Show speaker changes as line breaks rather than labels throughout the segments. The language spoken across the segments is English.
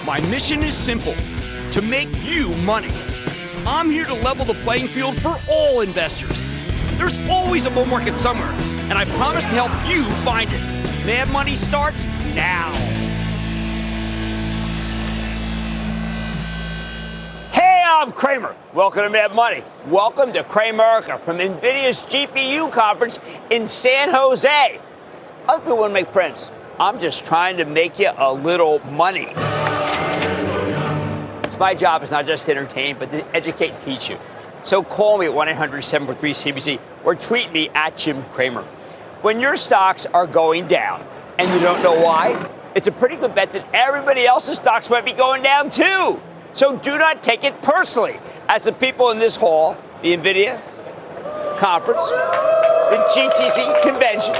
My mission is simple, to make you money. I'm here to level the playing field for all investors. There's always a bull market somewhere, and I promise to help you find it. Mad Money starts now. Hey, I'm Cramer. Welcome to Mad Money. Welcome to Cramerica from Nvidia's GPU conference in San Jose. Other people want to make friends. I'm just trying to make you a little money. My job is not just to entertain, but to educate and teach you. So call me at 1-800-743-CNBC or tweet me at Jim Cramer. When your stocks are going down and you don't know why, it's a pretty good bet that everybody else's stocks might be going down too. So do not take it personally. As the people in this hall, the Nvidia conference, the GTC convention,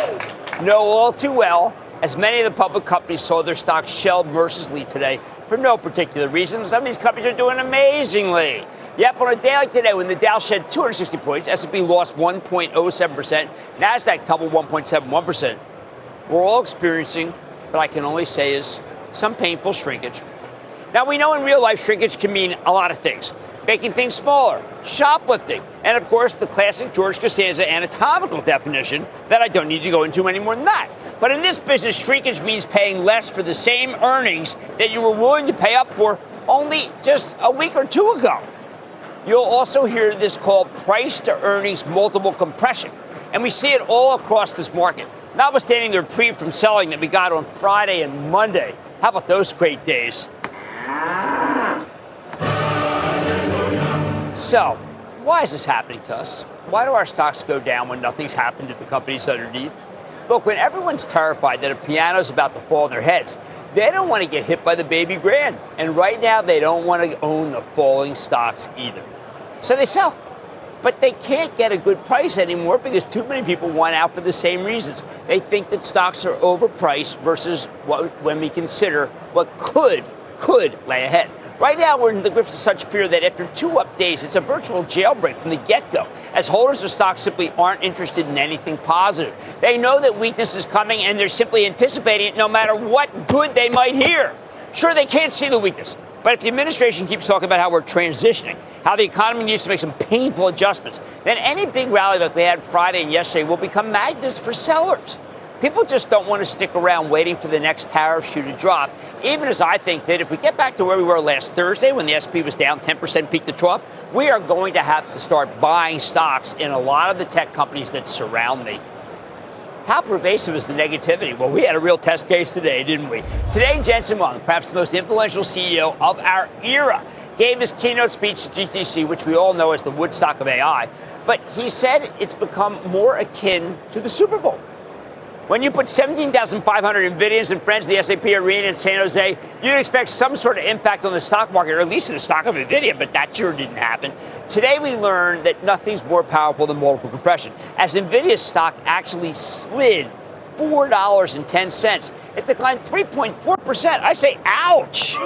know all too well, as many of the public companies saw their stocks shelled mercilessly today for no particular reason. Some of these companies are doing amazingly. Yep, on a day like today, when the Dow shed 260 points, S&P lost 1.07%, NASDAQ tumbled 1.71%. We're all experiencing what I can only say is some painful shrinkage. Now, we know in real life shrinkage can mean a lot of things. Making things smaller, shoplifting, and of course the classic George Costanza anatomical definition that I don't need to go into any more than that. But in this business, shrinkage means paying less for the same earnings that you were willing to pay up for only just a week or two ago. You'll also hear this called price to earnings multiple compression, and we see it all across this market. Notwithstanding the reprieve from selling that we got on Friday and Monday. How about those great days? So, why is this happening to us? Why do our stocks go down when nothing's happened to the companies underneath? Look, when everyone's terrified that a piano's about to fall on their heads, they don't want to get hit by the baby grand. And right now, they don't want to own the falling stocks either. So they sell. But they can't get a good price anymore because too many people want out for the same reasons. They think that stocks are overpriced versus when we consider what could lay ahead. Right now, we're in the grips of such fear that after 2 up days, it's a virtual jailbreak from the get-go, as holders of stocks simply aren't interested in anything positive. They know that weakness is coming, and they're simply anticipating it no matter what good they might hear. Sure, they can't see the weakness, but if the administration keeps talking about how we're transitioning, how the economy needs to make some painful adjustments, then any big rally like we had Friday and yesterday will become magnets for sellers. People just don't want to stick around waiting for the next tariff shoe to drop, even as I think that if we get back to where we were last Thursday when the S&P was down 10% peak to trough, we are going to have to start buying stocks in a lot of the tech companies that surround me. How pervasive is the negativity? Well, we had a real test case today, didn't we? Today, Jensen Huang, perhaps the most influential CEO of our era, gave his keynote speech to GTC, which we all know as the Woodstock of AI, but he said it's become more akin to the Super Bowl. When you put 17,500 NVIDIAs and friends in the SAP arena in San Jose, you'd expect some sort of impact on the stock market, or at least in the stock of NVIDIA, but that sure didn't happen. Today, we learned that nothing's more powerful than multiple compression, as NVIDIA's stock actually slid $4.10. It declined 3.4%. I say, ouch.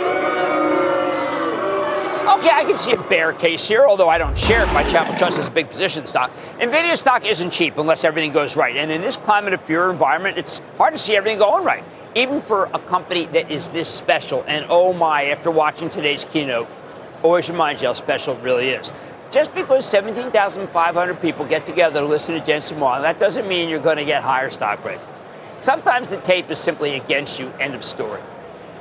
Okay, I can see a bear case here, although I don't share it. My Chapel Trust has a big position in stock. NVIDIA stock isn't cheap unless everything goes right. And in this climate of fear environment, it's hard to see everything going right, even for a company that is this special. And oh my, after watching today's keynote, always reminds you how special it really is. Just because 17,500 people get together to listen to Jensen Huang, that doesn't mean you're going to get higher stock prices. Sometimes the tape is simply against you, end of story.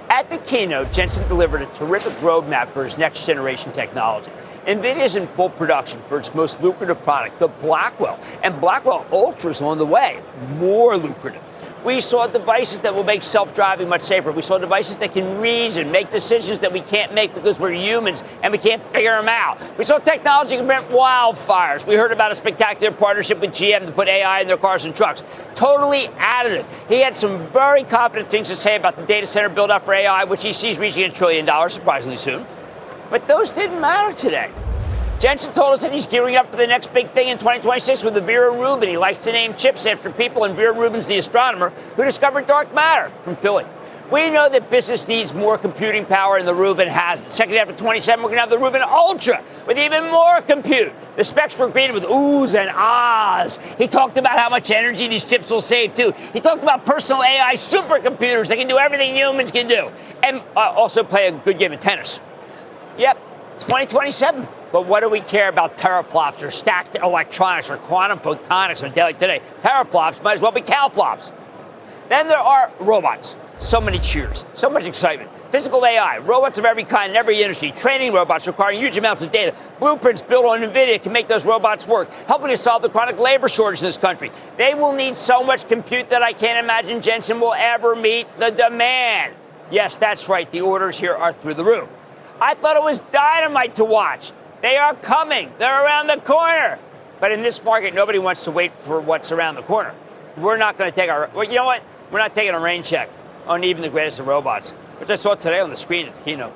At the keynote, Jensen delivered a terrific roadmap for his next-generation technology. NVIDIA is in full production for its most lucrative product, the Blackwell, and Blackwell Ultra is on the way, more lucrative. We saw devices that will make self-driving much safer. We saw devices that can reason, make decisions that we can't make because we're humans and we can't figure them out. We saw technology can prevent wildfires. We heard about a spectacular partnership with GM to put AI in their cars and trucks. Totally additive. He had some very confident things to say about the data center build-out for AI, which he sees reaching $1 trillion surprisingly soon. But those didn't matter today. Jensen told us that he's gearing up for the next big thing in 2026 with the Vera Rubin. He likes to name chips after people, and Vera Rubin's the astronomer who discovered dark matter from Philly. We know that business needs more computing power, and the Rubin has it. Second half of 27, we're going to have the Rubin Ultra with even more compute. The specs were greeted with oohs and ahs. He talked about how much energy these chips will save, too. He talked about personal AI supercomputers that can do everything humans can do, and also play a good game of tennis. Yep, 2027. But what do we care about teraflops or stacked electronics or quantum photonics or daily today? Teraflops might as well be calflops. Then there are robots. So many cheers, so much excitement. Physical AI, robots of every kind in every industry, training robots requiring huge amounts of data. Blueprints built on Nvidia can make those robots work, helping to solve the chronic labor shortage in this country. They will need so much compute that I can't imagine Jensen will ever meet the demand. Yes, that's right, the orders here are through the roof. I thought it was dynamite to watch. They are coming. They're around the corner. But in this market, nobody wants to wait for what's around the corner. We're not going to take you know what? We're not taking a rain check on even the greatest of robots, which I saw today on the screen at the keynote.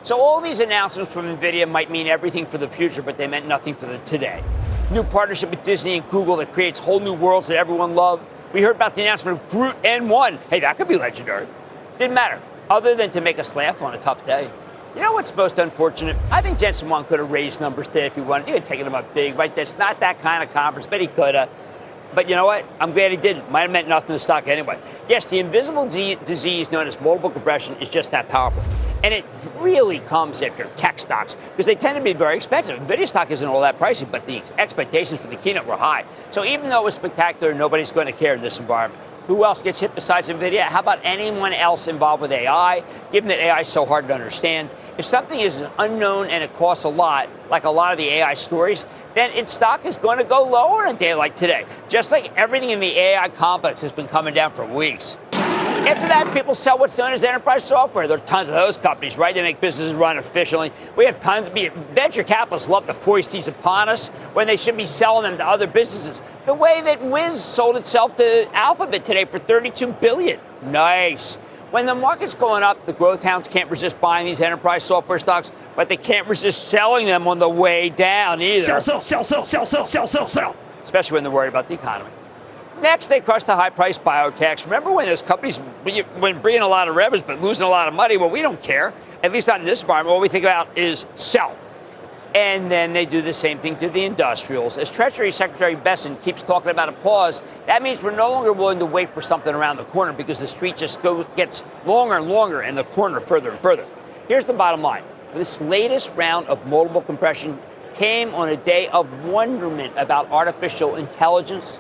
So all these announcements from Nvidia might mean everything for the future, but they meant nothing for the today. New partnership with Disney and Google that creates whole new worlds that everyone loves. We heard about the announcement of Groot N1. Hey, that could be legendary. Didn't matter, other than to make us laugh on a tough day. You know what's most unfortunate? I think Jensen Huang could have raised numbers today if he wanted. He could have taken them up big, right? That's not that kind of conference, but he could have. But you know what? I'm glad he didn't. Might have meant nothing to the stock anyway. Yes, the invisible disease known as multiple compression is just that powerful. And it really comes after tech stocks because they tend to be very expensive. Nvidia stock isn't all that pricey, but the expectations for the keynote were high. So even though it was spectacular, nobody's going to care in this environment. Who else gets hit besides Nvidia? How about anyone else involved with AI, given that AI is so hard to understand? If something is unknown and it costs a lot, like a lot of the AI stories, then its stock is going to go lower in a day like today, just like everything in the AI complex has been coming down for weeks. After that, people sell what's known as enterprise software. There are tons of those companies, right? They make businesses run efficiently. We have tons of venture capitalists love to foist these upon us when they should be selling them to other businesses. The way that Wiz sold itself to Alphabet today for $32 billion. Nice. When the market's going up, the growth hounds can't resist buying these enterprise software stocks, but they can't resist selling them on the way down either. Sell. Especially when they're worried about the economy. Next, they crushed the high-priced biotechs. Remember when those companies were bringing a lot of revenues but losing a lot of money? Well, we don't care, at least not in this environment. What we think about is sell. And then they do the same thing to the industrials. As Treasury Secretary Besson keeps talking about a pause, that means we're no longer willing to wait for something around the corner because the street just gets longer and longer and the corner further and further. Here's the bottom line. This latest round of multiple compression came on a day of wonderment about artificial intelligence.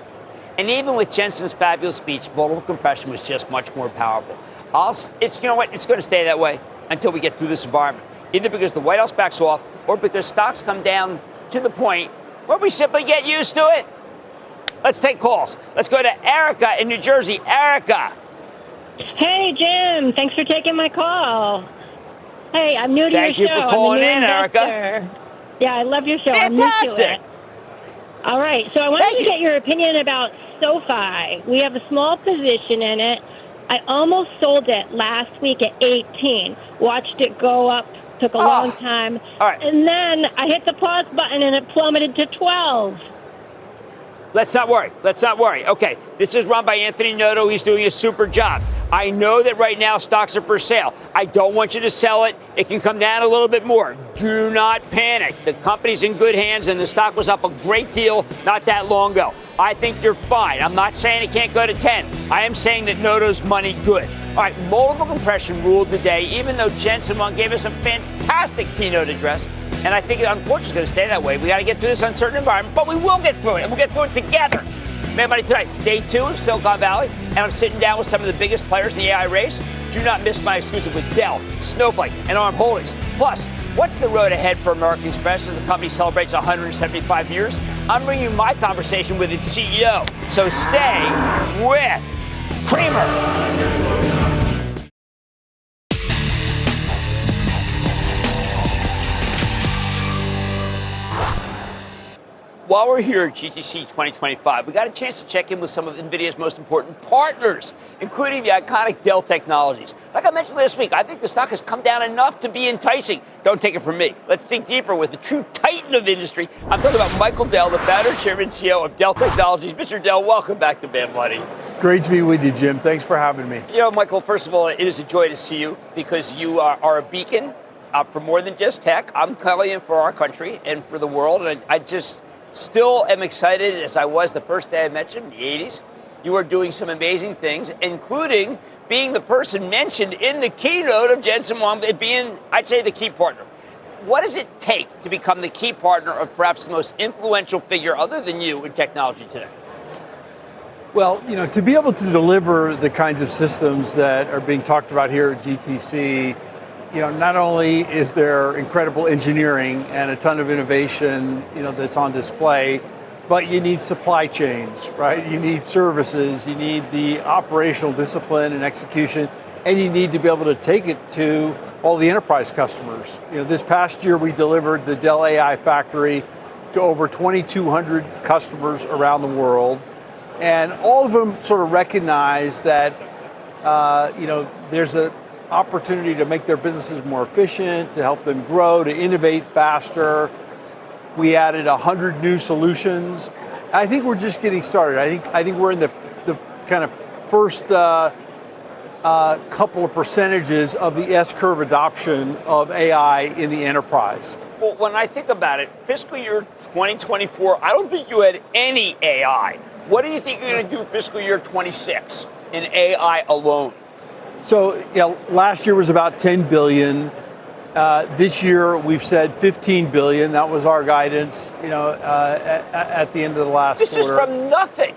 And even with Jensen's fabulous speech, multiple compression was just much more powerful. You know what? It's going to stay that way until we get through this environment, either because the White House backs off or because stocks come down to the point where we simply get used to it. Let's take calls. Let's go to Erica in New Jersey. Erica.
Hey, Jim. Thanks for taking my call. Hey, I'm new to your show.
Thank you for calling in,
investor.
Erica.
Yeah, I love your show.
Fantastic.
I'm new to it. All right, so I wanted to get your opinion about SoFi. We have a small position in it. I almost sold it last week at 18. Watched it go up, took a long time.
All right.
And then I hit the pause button and it plummeted to 12.
Let's not worry. Okay, this is run by Anthony Noto. He's doing a super job. I know that right now stocks are for sale. I don't want you to sell it. It can come down a little bit more. Do not panic. The company's in good hands, and the stock was up a great deal not that long ago. I think you're fine. I'm not saying it can't go to 10. I am saying that Noto's money good. All right, multiple compression ruled the day, even though Jensen Huang gave us a fantastic keynote address. And I think, unfortunately, it's going to stay that way. We got to get through this uncertain environment, but we will get through it, and we'll get through it together. Everybody, tonight, it's day 2 of Silicon Valley, and I'm sitting down with some of the biggest players in the AI race. Do not miss my exclusive with Dell, Snowflake, and ARM Holdings. Plus, what's the road ahead for American Express as the company celebrates 175 years? I'm bringing you my conversation with its CEO. So stay with Cramer. While we're here at GTC 2025, we got a chance to check in with some of NVIDIA's most important partners, including the iconic Dell Technologies. Like I mentioned last week, I think the stock has come down enough to be enticing. Don't take it from me. Let's dig deeper with the true titan of industry. I'm talking about Michael Dell, the founder, chairman, CEO of Dell Technologies. Mr. Dell, welcome back to Bam Money.
Great to be with you, Jim. Thanks for having me.
You know, Michael, first of all, it is a joy to see you because you are a beacon for more than just tech. I'm calling in for our country and for the world. And I just still am excited as I was the first day I met you in the 80s. You are doing some amazing things, including being the person mentioned in the keynote of Jensen Huang, being, I'd say, the key partner. What does it take to become the key partner of perhaps the most influential figure other than you in technology today?
Well, you know, to be able to deliver the kinds of systems that are being talked about here at GTC, you know, not only is there incredible engineering and a ton of innovation, you know, that's on display, but you need supply chains, right? You need services, you need the operational discipline and execution, and you need to be able to take it to all the enterprise customers. You know, this past year we delivered the Dell AI Factory to over 2,200 customers around the world. And all of them sort of recognize that, you know, there's an opportunity to make their businesses more efficient, to help them grow, to innovate faster. We added 100 new solutions. I think we're just getting started. I think we're in the kind of first couple of percentages of the S-curve adoption of AI in the enterprise.
Well, when I think about it, fiscal year 2024, I don't think you had any AI. What do you think you're going to do fiscal year 26 in AI alone?
So, last year was about 10 billion. This year we've said 15 billion. That was our guidance, you know, at the end of the last quarter.
This is from nothing.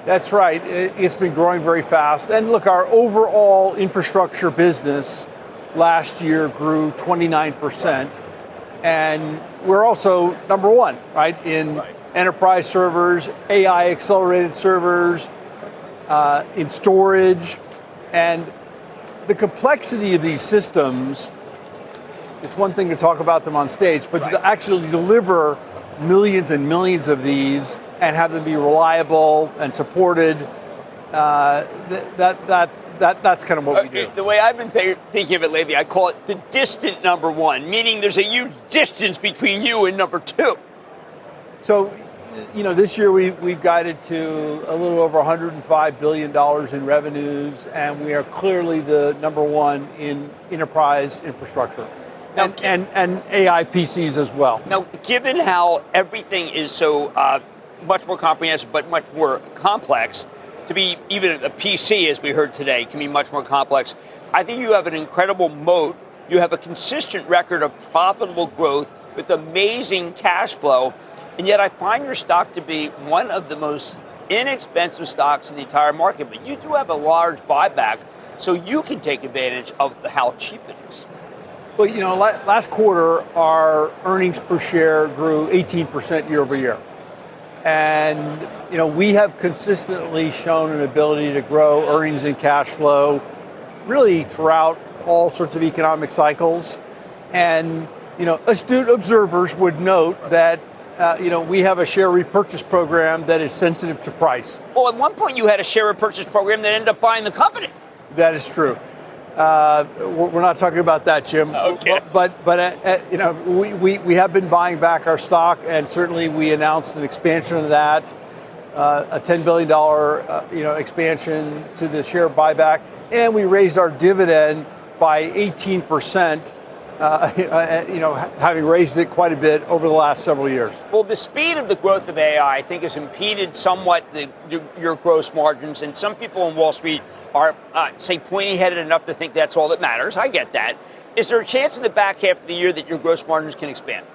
That's right. It's been growing very fast. And look, our overall infrastructure business last year grew 29%. And we're also number one, right, in enterprise servers, AI accelerated servers, in storage. And the complexity of these systems, it's one thing to talk about them on stage, but to actually deliver millions and millions of these and have them be reliable and supported, that's kind of what we do.
The way I've been thinking of it lately, I call it the distant number one, meaning there's a huge distance between you and number two.
So, you know, this year we've guided to a little over $105 billion in revenues, and we are clearly the number one in enterprise infrastructure. Now, and AI PCs as well.
Now, given how everything is so much more comprehensive but much more complex, to be even a PC, as we heard today, can be much more complex. I think you have an incredible moat. You have a consistent record of profitable growth with amazing cash flow, and yet I find your stock to be one of the most inexpensive stocks in the entire market. But you do have a large buyback, so you can take advantage of how cheap it is.
Well, you know, last quarter, our earnings per share grew 18% year over year. And, you know, we have consistently shown an ability to grow earnings and cash flow really throughout all sorts of economic cycles. And, you know, astute observers would note that, you know, we have a share repurchase program that is sensitive to price.
Well, at one point you had a share repurchase program that ended up buying the company.
That is true. We're not talking about that, Jim.
Okay.
But you know, we have been buying back our stock, and certainly we announced an expansion of that, a $10 billion you know, expansion to the share buyback, and we raised our dividend by 18%. You know, having raised it quite a bit over the last several years.
Well, the speed of the growth of AI, I think, has impeded somewhat your gross margins, and some people on Wall Street are, say, pointy-headed enough to think that's all that matters. I get that. Is there a chance in the back half of the year that your gross margins can expand?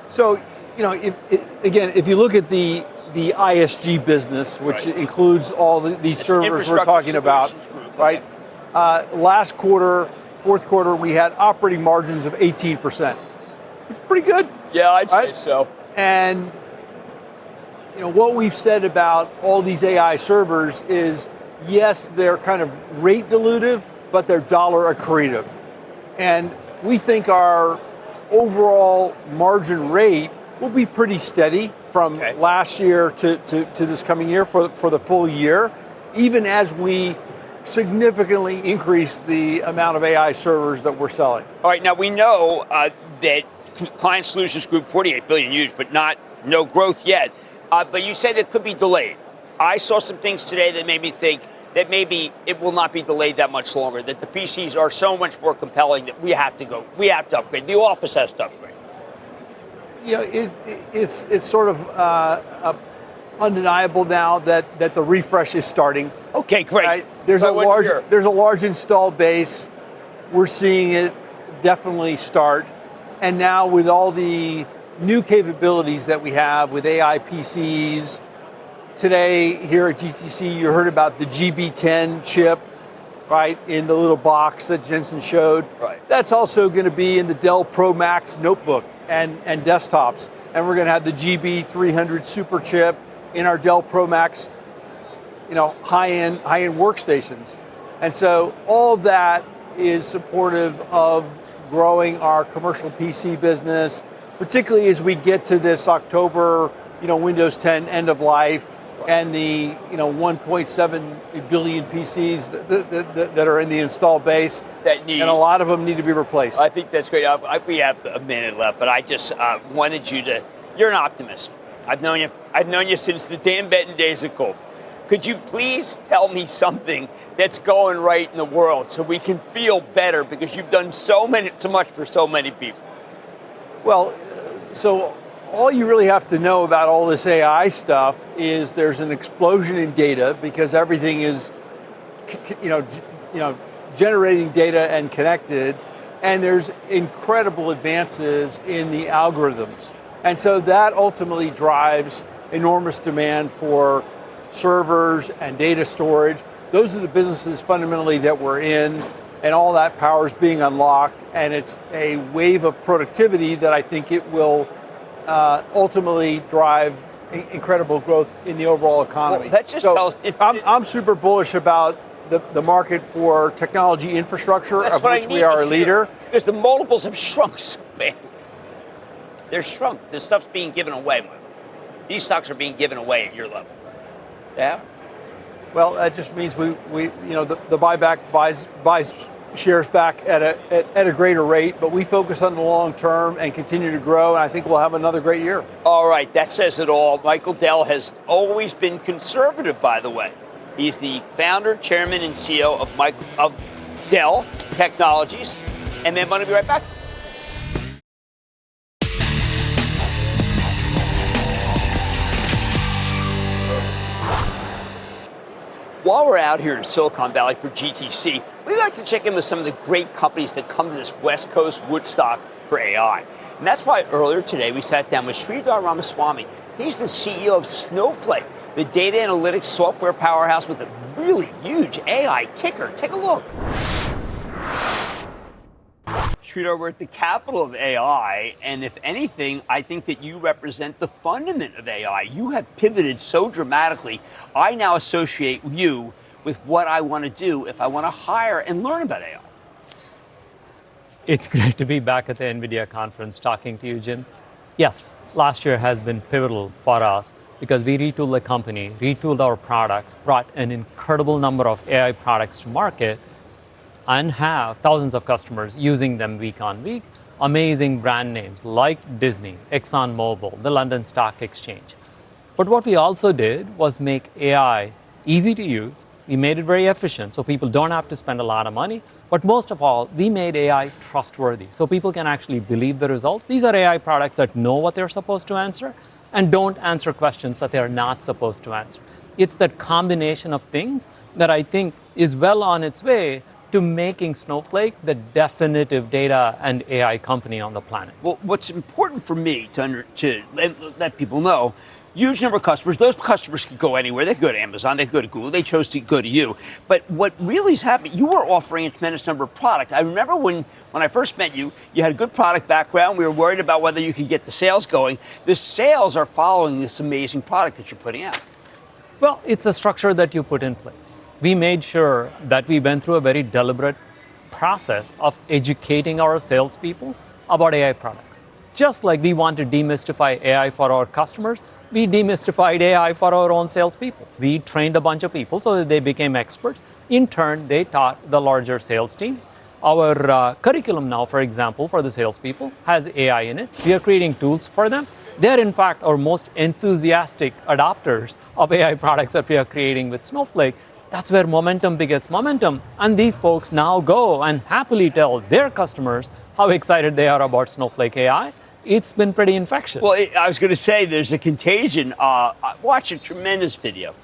So, you know, if you look at the ISG business, which includes all these servers we're talking about, right? Last quarter, fourth quarter, we had operating margins of 18%. It's pretty good.
Yeah, I'd say so.
And you know what we've said about all these AI servers is, yes, they're kind of rate dilutive, but they're dollar accretive. And we think our overall margin rate will be pretty steady from last year to this coming year for the full year, even as we significantly increase the amount of AI servers that we're selling.
All right, now we know that Client Solutions Group, 48 billion used, but no growth yet. But you said it could be delayed. I saw some things today that made me think that maybe it will not be delayed that much longer, that the PCs are so much more compelling that we have to upgrade. The office has to upgrade.
You know, it's sort of undeniable now that the refresh is starting.
Okay, great.
Right? There's a large installed base. We're seeing it definitely start. And now with all the new capabilities that we have with AI PCs, today here at GTC, you heard about the GB10 chip, right, in the little box that Jensen showed.
Right.
That's also going to be in the Dell Pro Max notebook and desktops. And we're going to have the GB300 super chip in our Dell Pro Max, high-end workstations. And so all of that is supportive of growing our commercial PC business, particularly as we get to this October, Windows 10 end of life, and the 1.7 billion PCs that are in the installed base, and a lot of them need to be replaced.
I think that's great. We have a minute left, but I just wanted you to. You're an optimist. I've known you since the Dan Benton days of Cope. Could you please tell me something that's going right in the world so we can feel better, because you've done so much for so many people?
Well, so all you really have to know about all this AI stuff is there's an explosion in data, because everything is, generating data and connected, and there's incredible advances in the algorithms. And so that ultimately drives enormous demand for servers and data storage. Those are the businesses fundamentally that we're in, and all that power is being unlocked, and it's a wave of productivity that I think it will ultimately drive incredible growth in the overall economy.
Well, that just tells.
I'm super bullish about the market for technology infrastructure, of which we are a leader.
Because the multiples have shrunk so badly. They're shrunk. This stuff's being given away, Michael. These stocks are being given away at your level. Yeah.
Well, that just means the buyback buys shares back at a greater rate, but we focus on the long term and continue to grow, and I think we'll have another great year.
All right, that says it all. Michael Dell has always been conservative, by the way. He's the founder, chairman, and CEO of Dell Technologies, and then I'm going to be right back. While we're out here in Silicon Valley for GTC, we like to check in with some of the great companies that come to this West Coast Woodstock for AI. And that's why earlier today we sat down with Sridhar Ramaswami. He's the CEO of Snowflake, the data analytics software powerhouse with a really huge AI kicker. Take a look. Sridhar, we're at the capital of AI, and if anything, I think that you represent the fundament of AI. You have pivoted so dramatically. I now associate you with what I want to do if I want to hire and learn about AI.
It's great to be back at the Nvidia conference talking to you, Jim. Yes, last year has been pivotal for us because we retooled the company, retooled our products, brought an incredible number of AI products to market, and have thousands of customers using them week on week. Amazing brand names like Disney, ExxonMobil, the London Stock Exchange. But what we also did was make AI easy to use. We made it very efficient so people don't have to spend a lot of money. But most of all, we made AI trustworthy so people can actually believe the results. These are AI products that know what they're supposed to answer and don't answer questions that they're not supposed to answer. It's that combination of things that I think is well on its way to making Snowflake the definitive data and AI company on the planet.
Well, what's important for me to let people know, huge number of customers. Those customers could go anywhere. They could go to Amazon. They could go to Google. They chose to go to you. But what really is happening, you were offering a tremendous number of product. I remember when I first met you, you had a good product background. We were worried about whether you could get the sales going. The sales are following this amazing product that you're putting out.
Well, it's a structure that you put in place. We made sure that we went through a very deliberate process of educating our salespeople about AI products. Just like we want to demystify AI for our customers, we demystified AI for our own salespeople. We trained a bunch of people so that they became experts. In turn, they taught the larger sales team. Our curriculum now, for example, for the salespeople has AI in it. We are creating tools for them They're in fact our most enthusiastic adopters of AI products that we are creating with Snowflake. That's where momentum begets momentum. And these folks now go and happily tell their customers how excited they are about Snowflake AI. It's been pretty infectious.
Well, I was going to say there's a contagion. I watched a tremendous video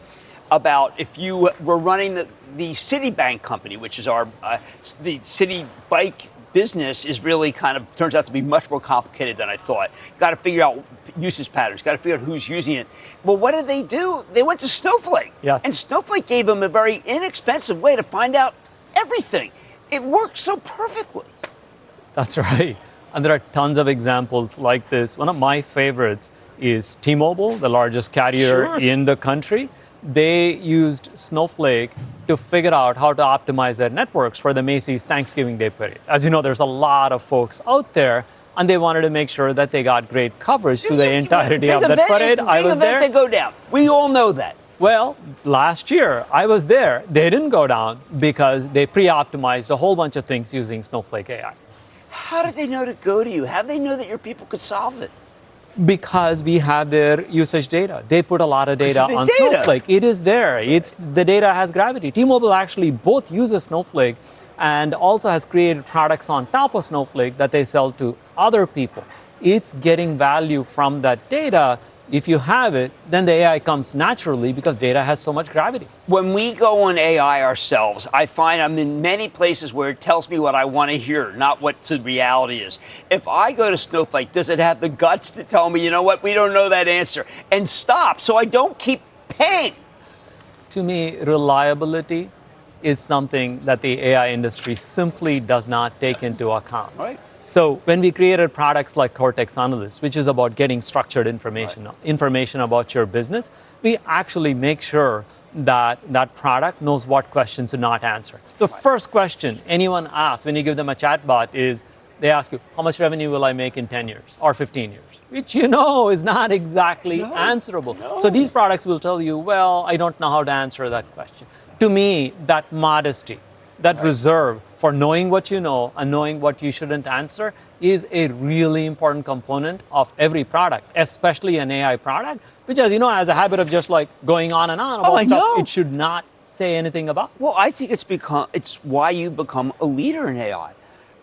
about if you were running the Citibank company, which is the Citi bike business is really turns out to be much more complicated than I thought. Got to figure out usage patterns, got to figure out who's using it. Well, what did they do? They went to Snowflake.
Yes.
And Snowflake gave them a very inexpensive way to find out everything. It worked so perfectly.
That's right. And there are tons of examples like this. One of my favorites is T-Mobile, the largest carrier in the country. They used Snowflake to figure out how to optimize their networks for the Macy's Thanksgiving Day parade. As you know, there's a lot of folks out there, and they wanted to make sure that they got great coverage through the entirety of that parade. I was there.
They go down. We all know that.
Well, last year I was there. They didn't go down because they pre-optimized a whole bunch of things using Snowflake AI.
How did they know to go to you? How did they know that your people could solve it?
Because we have their usage data. They put a lot of data on Snowflake. It is there. The data has gravity. T-Mobile actually both uses Snowflake and also has created products on top of Snowflake that they sell to other people. It's getting value from that data. If you have it, then the AI comes naturally because data has so much gravity.
When we go on AI ourselves, I find I'm in many places where it tells me what I want to hear, not what the reality is. If I go to Snowflake, does it have the guts to tell me, you know what, we don't know that answer, and stop so I don't keep paying?
To me, reliability is something that the AI industry simply does not take into account.
Right.
So when we created products like Cortex Analyst, which is about getting structured information, information about your business, we actually make sure that that product knows what questions to not answer. The first question anyone asks when you give them a chatbot is, they ask you, how much revenue will I make in 10 years or 15 years? Which you know is not exactly answerable.
No.
So these products will tell you, well, I don't know how to answer that question. To me, that modesty, that reserve for knowing what you know and knowing what you shouldn't answer is a really important component of every product, especially an AI product, which, as you know, has a habit of just like going on and on about stuff it should not say anything about.
Well, I think it's why you become a leader in AI,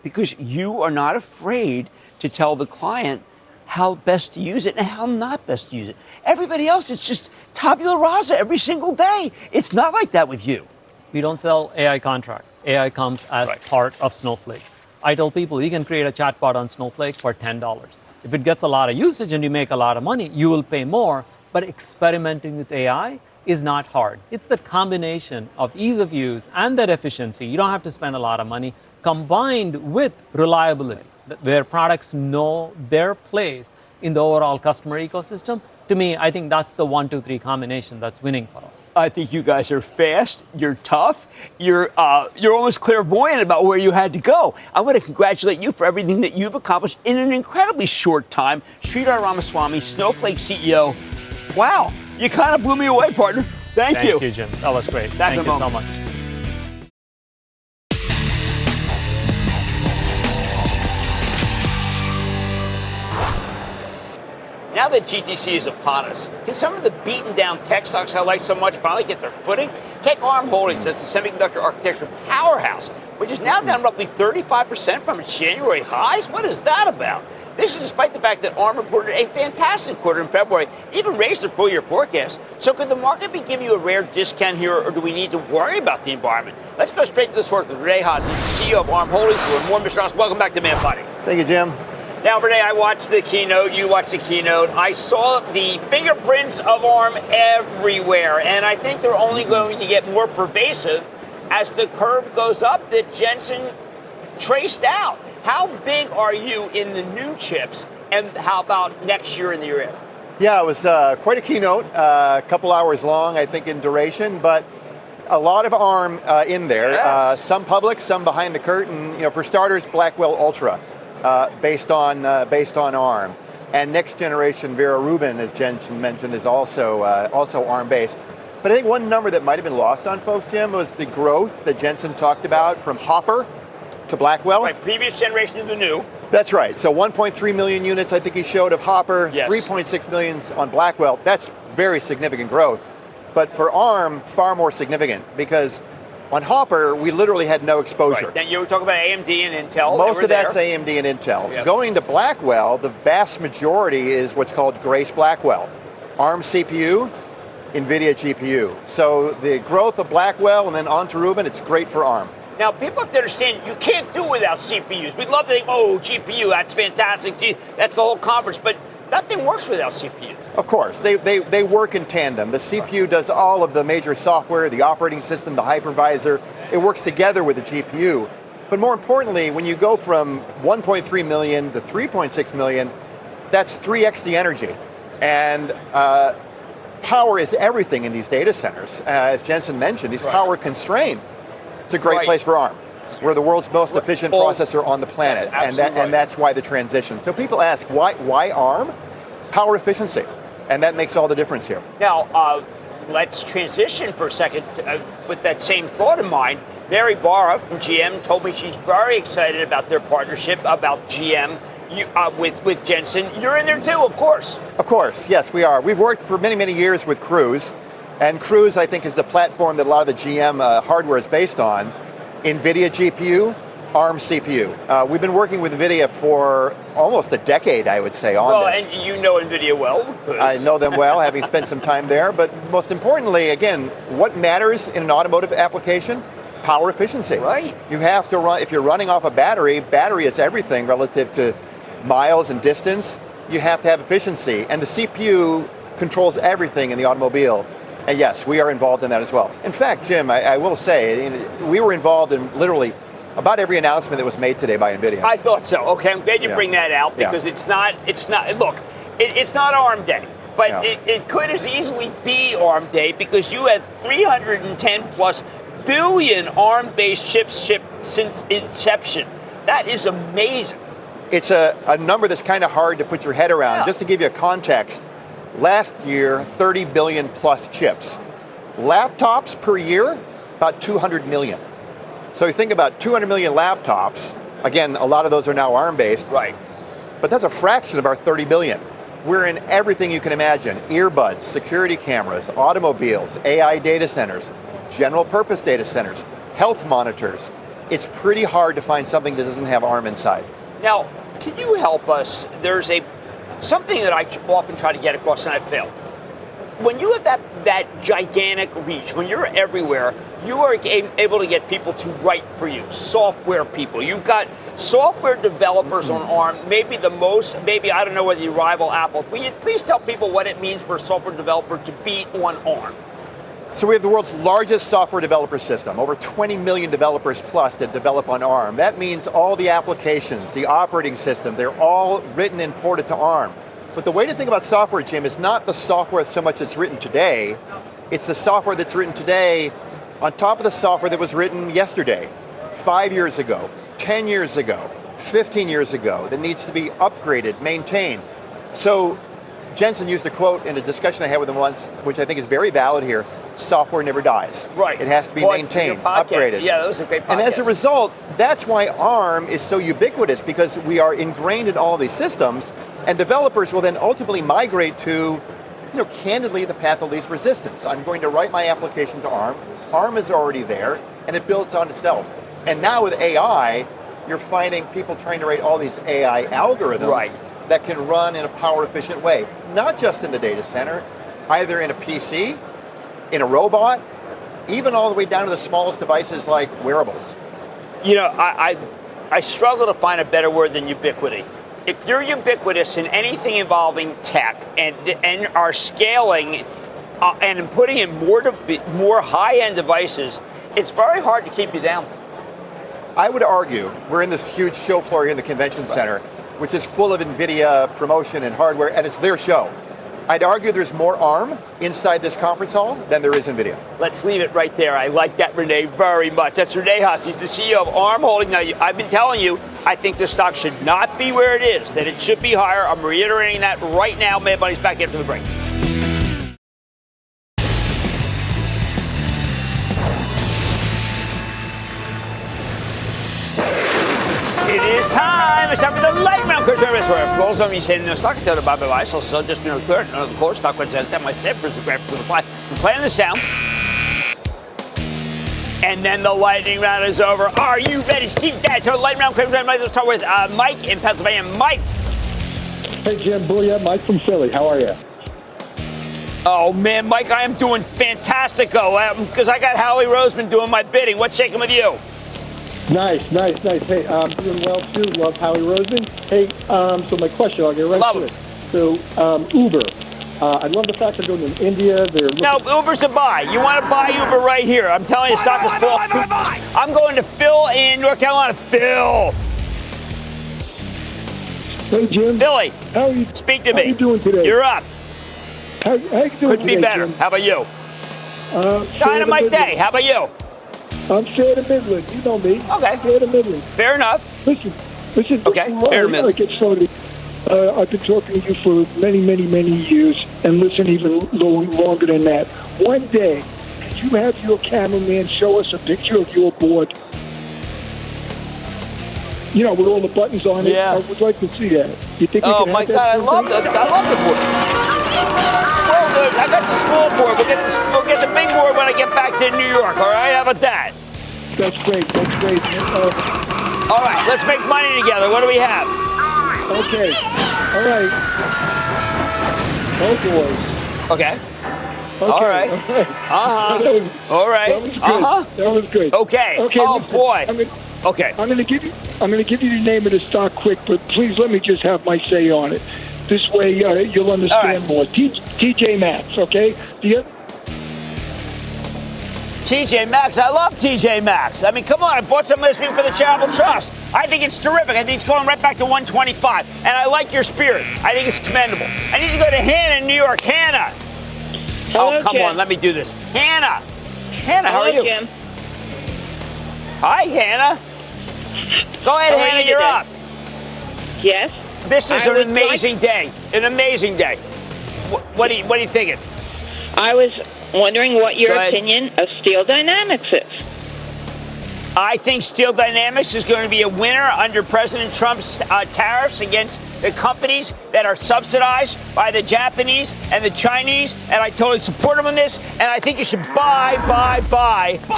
because you are not afraid to tell the client how best to use it and how not best to use it. Everybody else, it's just tabula rasa every single day. It's not like that with you.
We don't sell AI contracts. AI comes as part of Snowflake. I tell people you can create a chatbot on Snowflake for $10. If it gets a lot of usage and you make a lot of money, you will pay more. But experimenting with AI is not hard. It's the combination of ease of use and that efficiency. You don't have to spend a lot of money, combined with reliability, where products know their place in the overall customer ecosystem. To me, I think that's the 1, 2, 3 combination that's winning for us.
I think you guys are fast, you're tough, you're almost clairvoyant about where you had to go. I want to congratulate you for everything that you've accomplished in an incredibly short time. Sridhar Ramaswami, Snowflake CEO. Wow, you kind of blew me away, partner. Thank you.
Thank you, Jim. That was great. Thank you so much.
Now that GTC is upon us, can some of the beaten down tech stocks I like so much finally get their footing? Take ARM Holdings, that's the semiconductor architecture powerhouse, which is now down roughly 35% from its January highs. What is that about? This is despite the fact that ARM reported a fantastic quarter in February, even raised their full year forecast. So could the market be giving you a rare discount here, or do we need to worry about the environment? Let's go straight to the source with Rene Haas. He's the CEO of ARM Holdings. We're more Mr. Haas. Welcome back to Man Fighting.
Thank you, Jim.
Now, Rene, I watched the keynote. You watched the keynote. I saw the fingerprints of ARM everywhere, and I think they're only going to get more pervasive as the curve goes up that Jensen traced out. How big are you in the new chips, and how about next year and the year after?
Yeah, it was quite a keynote, a couple hours long, I think, in duration, but a lot of ARM in there.
Yes.
Some public, some behind the curtain. You know, for starters, Blackwell Ultra. Based on ARM, and next generation Vera Rubin, as Jensen mentioned, is also ARM based. But I think one number that might have been lost on folks, Jim, was the growth that Jensen talked about from Hopper to Blackwell.
Right, previous generation of the new.
That's right. So 1.3 million units, I think he showed, of Hopper,
Yes.
3.6 million on Blackwell. That's very significant growth. But for ARM, far more significant, because on Hopper, we literally had no exposure.
Right. Then you were talking about AMD and Intel.
Most of that's AMD and Intel.
Yep.
Going to Blackwell, the vast majority is what's called Grace Blackwell. ARM CPU, Nvidia GPU. So the growth of Blackwell and then on to Rubin, it's great for ARM.
Now, people have to understand you can't do it without CPUs. We'd love to think, oh, GPU, that's fantastic. That's the whole conference. But nothing works without CPUs.
Of course, they work in tandem. The CPU does all of the major software, the operating system, the hypervisor. It works together with the GPU. But more importantly, when you go from 1.3 million to 3.6 million, that's 3x the energy. And power is everything in these data centers. As Jensen mentioned, these power constrained. It's a great place for ARM. We're the world's most efficient processor on the planet, and that's why the transition. So people ask, why ARM? Power efficiency, and that makes all the difference here.
Now, let's transition for a second with that same thought in mind. Mary Barra from GM told me she's very excited about their partnership, about GM with Jensen. You're in there too, of course.
Of course, yes, we are. We've worked for many, many years with Cruise, and Cruise, I think, is the platform that a lot of the GM hardware is based on. Nvidia GPU, ARM CPU. We've been working with Nvidia for almost a decade, I would say, on this.
And you know Nvidia well.
I know them well, having spent some time there. But most importantly, again, what matters in an automotive application? Power efficiency.
Right.
You have to run, if you're running off a battery is everything relative to miles and distance. You have to have efficiency. And the CPU controls everything in the automobile. And yes, we are involved in that as well. In fact, Jim, I will say, we were involved in literally about every announcement that was made today by NVIDIA.
I thought so. Okay, I'm glad you bring that out because it's not, look, it's not ARM Day, but it could as easily be ARM Day because you have 310 plus billion ARM-based chips shipped since inception. That is amazing.
It's a number that's kind of hard to put your head around. Just to give you a context, last year, 30 billion plus chips. Laptops per year, about 200 million. So you think about 200 million laptops. Again, a lot of those are now ARM-based.
Right.
But that's a fraction of our 30 billion. We're in everything you can imagine. Earbuds, security cameras, automobiles, AI data centers, general purpose data centers, health monitors. It's pretty hard to find something that doesn't have ARM inside.
Now, can you help us? There's something that I often try to get across and I fail. When you have that gigantic reach, when you're everywhere, you are able to get people to write for you, software people. You've got software developers on ARM, maybe I don't know whether you rival Apple. Will you please tell people what it means for a software developer to be on ARM?
So we have the world's largest software developer system, over 20 million developers plus that develop on ARM. That means all the applications, the operating system, they're all written and ported to ARM. But the way to think about software, Jim, is not the software so much that's written today, it's the software that's written today on top of the software that was written yesterday, 5 years ago, 10 years ago, 15 years ago, that needs to be upgraded, maintained. So Jensen used a quote in a discussion I had with him once, which I think is very valid here: software never dies.
Right.
It has to be maintained, upgraded.
Yeah, that was a great podcast.
And as a result, that's why ARM is so ubiquitous, because we are ingrained in all these systems, and developers will then ultimately migrate to, candidly, the path of least resistance. I'm going to write my application to ARM. ARM is already there, and it builds on itself. And now with AI, you're finding people trying to write all these AI algorithms that can run in a power-efficient way, not just in the data center, either in a PC, in a robot, even all the way down to the smallest devices like wearables.
I struggle to find a better word than ubiquity. If you're ubiquitous in anything involving tech and are scaling and putting in more high-end devices, it's very hard to keep you down.
I would argue, we're in this huge show floor here in the convention center, which is full of NVIDIA promotion and hardware, and it's their show. I'd argue there's more ARM inside this conference hall than there is NVIDIA.
Let's leave it right there. I like that, Rene, very much. That's Rene Haas. He's the CEO of ARM Holding. Now, I've been telling you, I think the stock should not be where it is, that it should be higher. I'm reiterating that right now. Mad Money's back after the break. It is time. It's time for the lightning round quiz. Where if rolls on me saying no stock until the Bobby Weiss, also just been recorded. Of course, stock was that my step for the graphic to apply. We're playing the sound. And then the lightning round is over. Are you ready? Steve, that to the lightning round quiz. Let's start with Mike in Pennsylvania. Mike.
Hey, Jim. Booyah. Mike from Philly. How are you?
Oh, man, Mike, I am doing fantastic, because I got Howie Roseman doing my bidding. What's shaking with you?
Nice. Hey, I'm doing well, too. Love Howie Roseman. Hey, so my question, I'll get right to it. So, Uber. I love the fact they're going to India.
No, Uber's a buy. You want to buy Uber right here. I'm telling you, stock is full. I'm going to Phil in North Carolina. Phil.
Hey, Jim.
Philly.
How are you?
Speak to me.
How are you doing today?
You're up.
How you doing
Couldn't
today,
be better.
Jim?
How about you?
Dynamite
day. How about you?
I'm fair to middling. You know me.
Okay.
Fair to middling.
Fair enough.
Listen.
Okay. Fair to middling.
I get started. I've been talking to you for many years, and listen, even longer than that. One day, could you have your cameraman show us a picture of your board? You know, with all the buttons on it.
Yeah.
I would like to see that. You think?
Oh my God, I love that. I love the board. Well, good. I got the small board. We'll get the big board when I get back to New York. All right? How about that?
That's great.
All right. Let's make money together. What do we have?
Okay. All right. Oh boy.
Okay. All right. All right.
That was good. That was good.
Okay. Oh
listen,
boy. Okay.
I'm going to give you the name of the stock quick, but please let me just have my say on it. This way you'll understand more. TJ Maxx, okay?
TJ Maxx. I love TJ Maxx. I mean, come on. I bought some of this week for the Charitable Trust. I think it's terrific. I think it's going right back to 125. And I like your spirit. I think it's commendable. I need to go to Hannah in New York. Hannah.
Hello,
come
Jim.
on. Let me do this. Hannah. Hannah, how are you?
Jim.
Hi, Hannah. Go ahead,
How are
Hannah.
you
You're
today?
up.
Yes.
This is an amazing day. An amazing day. What are you thinking?
I was wondering what your
Go ahead.
opinion of Steel Dynamics is.
I think Steel Dynamics is going to be a winner under President Trump's tariffs against the companies that are subsidized by the Japanese and the Chinese, and I totally support them on this, and I think you should buy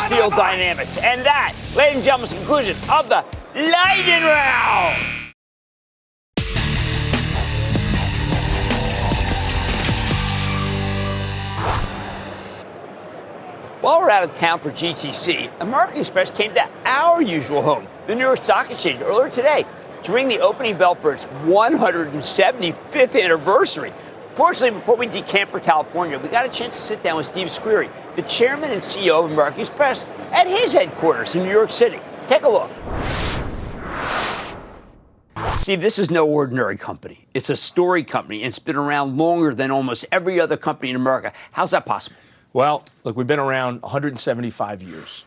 Steel Dynamics. And that, ladies and gentlemen, is the conclusion of the Lightning Round. While we're out of town for GTC, American Express came to our usual home, the New York Stock Exchange, earlier today to ring the opening bell for its 175th anniversary. Fortunately, before we decamp for California, we got a chance to sit down with Steve Squeri, the chairman and CEO of American Express, at his headquarters in New York City. Take a look. Steve, this is no ordinary company. It's a storied company, and it's been around longer than almost every other company in America. How's that possible?
Well, look, we've been around 175 years,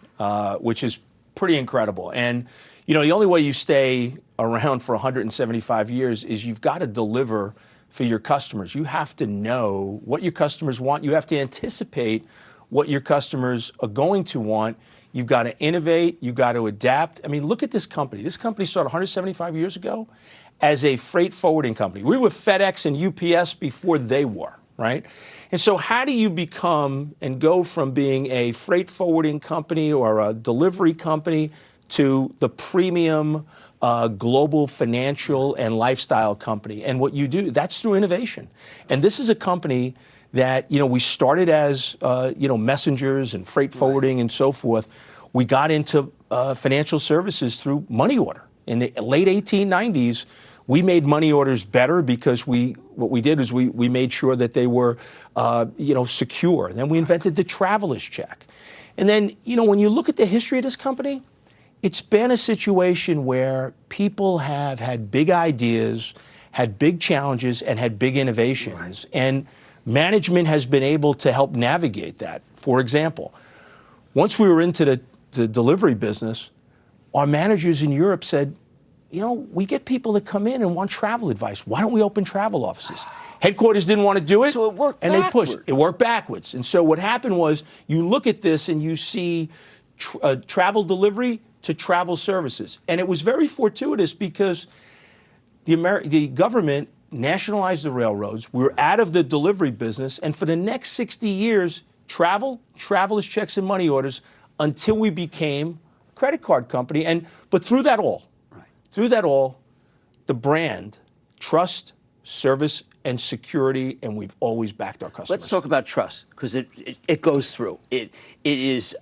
which is pretty incredible. And, you know, the only way you stay around for 175 years is you've got to deliver for your customers. You have to know what your customers want. You have to anticipate what your customers are going to want. You've got to innovate. You've got to adapt. I mean, look at this company. This company started 175 years ago as a freight forwarding company. We were FedEx and UPS before they were, right? And so how do you become and go from being a freight forwarding company or a delivery company to the premium global financial and lifestyle company? And what you do, that's through innovation. And this is a company that, you know, we started as, messengers and freight forwarding and so forth. We got into financial services through money order. In the late 1890s, we made money orders better because what we did is we made sure that they were, secure. And then we invented the traveler's check. And then, when you look at the history of this company, it's been a situation where people have had big ideas, had big challenges, and had big innovations. Right. And management has been able to help navigate that. For example, once we were into the delivery business, our managers in Europe said, we get people that come in and want travel advice. Why don't we open travel offices? Headquarters didn't want to do it,
so it worked
and
backward.
They pushed. It worked backwards. And so what happened was you look at this and you see travel delivery to travel services. And it was very fortuitous because the government nationalized the railroads. We were out of the delivery business. And for the next 60 years, travelers, checks, and money orders until we became a credit card company. But through that all, the brand, trust, service, and security, and we've always backed our customers.
Let's talk about trust, because it goes through. It is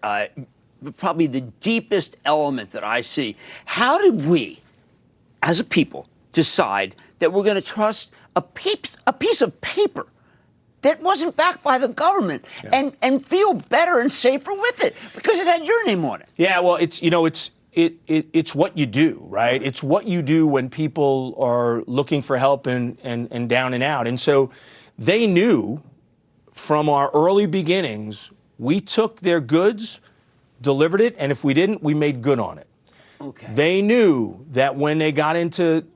probably the deepest element that I see. How did we, as a people, decide that we're going to trust a piece of paper that wasn't backed by the government and feel better and safer with it because it had your name on it?
Yeah, well, it's what you do, right? It's what you do when people are looking for help and down and out. And so they knew from our early beginnings, we took their goods, delivered it, and if we didn't, we made good on it.
Okay.
They knew that when they got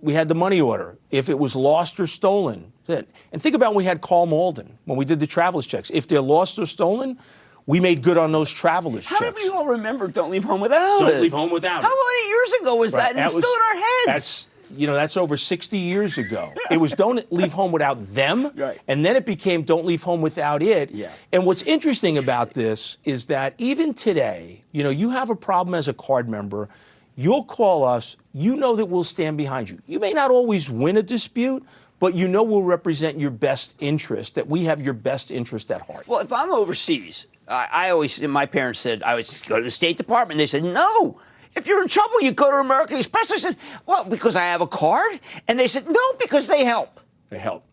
we had the money order, if it was lost or stolen. And think about when we had Carl Malden, when we did the traveler's checks. If they're lost or stolen, we made good on those traveler's checks.
How did we all remember Don't Leave Home Without It?
Don't Leave Home Without It.
How many years ago was that? And it's still in our heads.
That's over 60 years ago. It was Don't Leave Home Without Them,
right.
And then it became Don't Leave Home Without It.
Yeah.
And what's interesting about this is that even today, you have a problem as a card member, you'll call us, you know that we'll stand behind you. You may not always win a dispute, but we'll represent your best interest, that we have your best interest at heart.
Well, if I'm overseas, my parents said, I would go to the State Department. They said, no. If you're in trouble, you go to American Express. I said, well, because I have a card? And they said, no, because they help.
They help.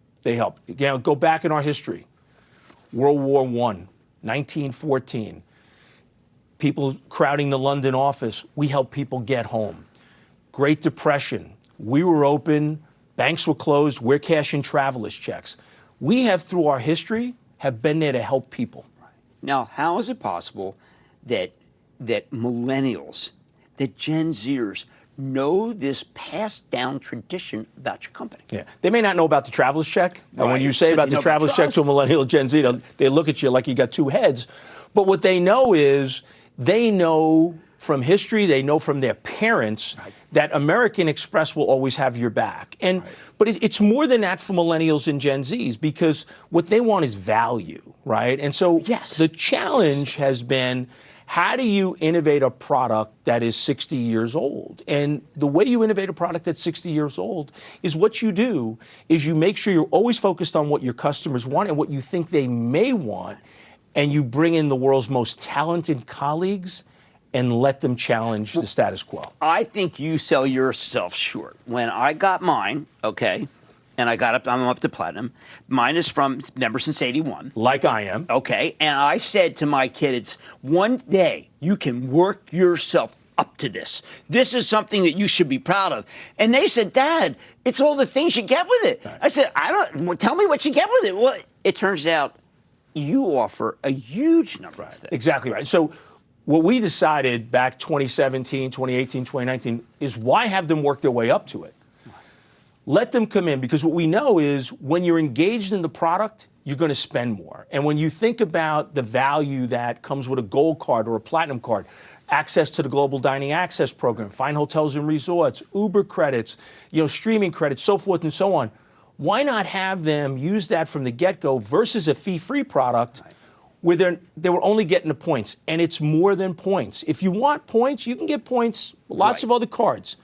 Again, go back in our history. World War I, 1914. People crowding the London office. We helped people get home. Great Depression. We were open. Banks were closed. We're cashing travelers' checks. We have, through our history, have been there to help people.
Now, how is it possible that millennials, that Gen Zers know this passed down tradition about your company?
Yeah, they may not know about the traveler's check.
Right.
And when you say about the traveler's check to a millennial Gen Z, they look at you like you got two heads. But what they know is they know from history, they know from their parents that American Express will always have your back. But it's more than that for millennials and Gen Zs, because what they want is value, right? And so the challenge has been, how do you innovate a product that is 60 years old? And the way you innovate a product that's 60 years old is what you do is you make sure you're always focused on what your customers want and what you think they may want, and you bring in the world's most talented colleagues and let them challenge the status quo.
I think you sell yourself short. When I got mine, and I'm up to platinum. Mine is from member since '81.
Like I am.
Okay, and I said to my kids, one day you can work yourself up to this. This is something that you should be proud of. And they said, Dad, it's all the things you get with it. Right. I said, tell me what you get with it. Well, it turns out you offer a huge number of things.
Exactly right. So what we decided back 2017, 2018, 2019 is why have them work their way up to it? Let them come in, because what we know is when you're engaged in the product, you're going to spend more. And when you think about the value that comes with a gold card or a platinum card, access to the Global Dining Access Program, fine hotels and resorts, Uber credits, streaming credits, so forth and so on, why not have them use that from the get-go versus a fee-free product where they were only getting the points? And it's more than points. If you want points, you can get points, lots of other cards.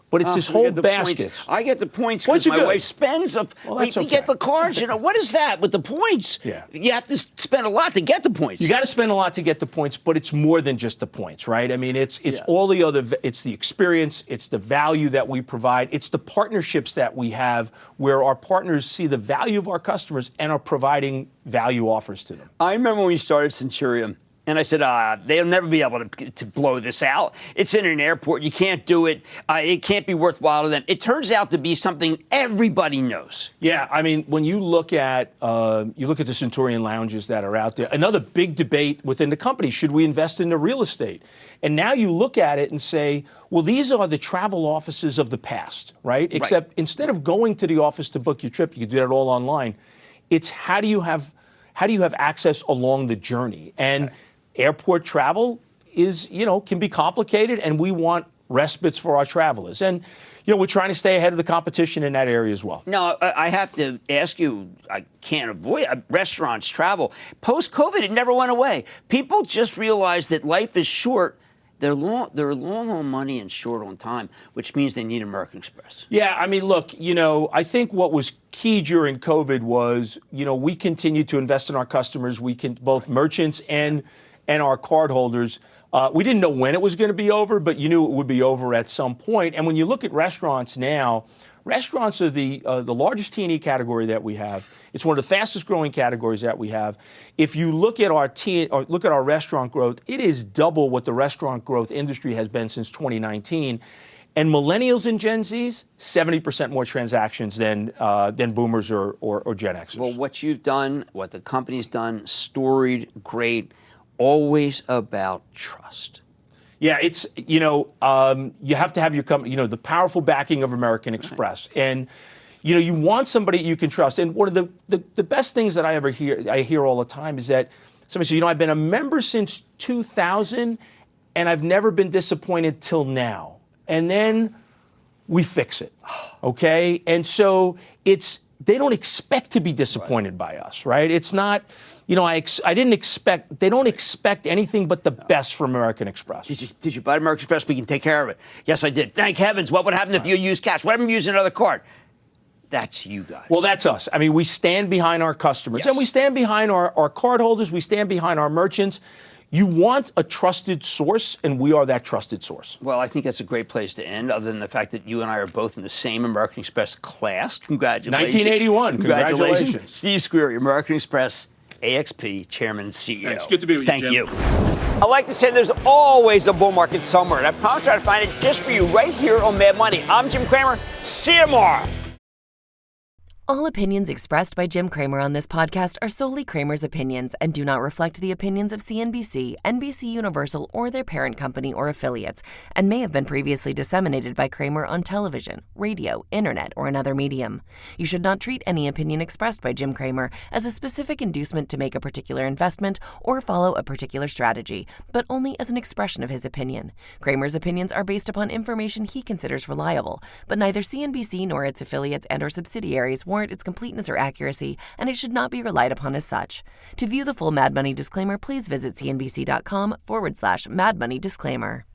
But it's this whole basket.
I get the points because my wife spends. We get the cards. What is that with the points?
Yeah.
You have to spend a lot to get the points.
You got to spend a lot to get the points, but it's more than just the points, right? I mean, it's all the other. It's the experience. It's the value that we provide. It's the partnerships that we have, where our partners see the value of our customers and are providing value offers to them.
I remember when we started Centurion. And I said, they'll never be able to blow this out. It's in an airport. You can't do it. It can't be worthwhile to them. It turns out to be something everybody knows.
Yeah, I mean, when you look at the Centurion lounges that are out there, another big debate within the company, should we invest in the real estate? And now you look at it and say, well, these are the travel offices of the past, right? Except instead of going to the office to book your trip, you can do that all online. It's how do you have access along the journey? And airport travel is, can be complicated, and we want respites for our travelers. And, we're trying to stay ahead of the competition in that area as well.
Now, I have to ask you, I can't avoid restaurants, travel. Post-COVID, it never went away. People just realized that life is short. They're long on money and short on time, which means they need American Express.
Yeah, I mean, look, I think what was key during COVID was, we continued to invest in our customers. We can both merchants and our cardholders. We didn't know when it was going to be over, but you knew it would be over at some point. And when you look at restaurants now, restaurants are the largest T&E category that we have. It's one of the fastest growing categories that we have. If you look at our restaurant growth, it is double what the restaurant growth industry has been since 2019. And millennials and Gen Zs, 70% more transactions than boomers or Gen Xers.
Well, what you've done, what the company's done, storied, great, always about trust.
Yeah, it's, you have to have your company, the powerful backing of American Express.
Right.
And, you want somebody you can trust. And one of the best things that I hear all the time is that somebody says, I've been a member since 2000 and I've never been disappointed till now. And then we fix it, okay? And so they don't expect to be disappointed by us, right? It's not, they don't expect anything but the best from American Express.
Did you buy American Express? We can take care of it. Yes, I did. Thank heavens. What would happen if you used cash? What if you used another card? That's you guys.
Well, that's us. I mean, we stand behind our customers.
Yes.
And we stand behind our cardholders. We stand behind our merchants. You want a trusted source, and we are that trusted source.
Well, I think that's a great place to end, other than the fact that you and I are both in the same American Express class. Congratulations.
1981. Congratulations.
Steve Squeri, American Express, AXP, Chairman and CEO.
Thanks. Good to be with you, Jim.
Thank you. I like to say there's always a bull market somewhere, and I promise to try to find it just for you right here on Mad Money. I'm Jim Cramer. See you tomorrow.
All opinions expressed by Jim Cramer on this podcast are solely Cramer's opinions and do not reflect the opinions of CNBC, NBC Universal, or their parent company or affiliates, and may have been previously disseminated by Cramer on television, radio, internet, or another medium. You should not treat any opinion expressed by Jim Cramer as a specific inducement to make a particular investment or follow a particular strategy, but only as an expression of his opinion. Cramer's opinions are based upon information he considers reliable, but neither CNBC nor its affiliates and or subsidiaries warrant its completeness or accuracy, and it should not be relied upon as such. To view the full Mad Money disclaimer, please visit cnbc.com/Mad Money disclaimer.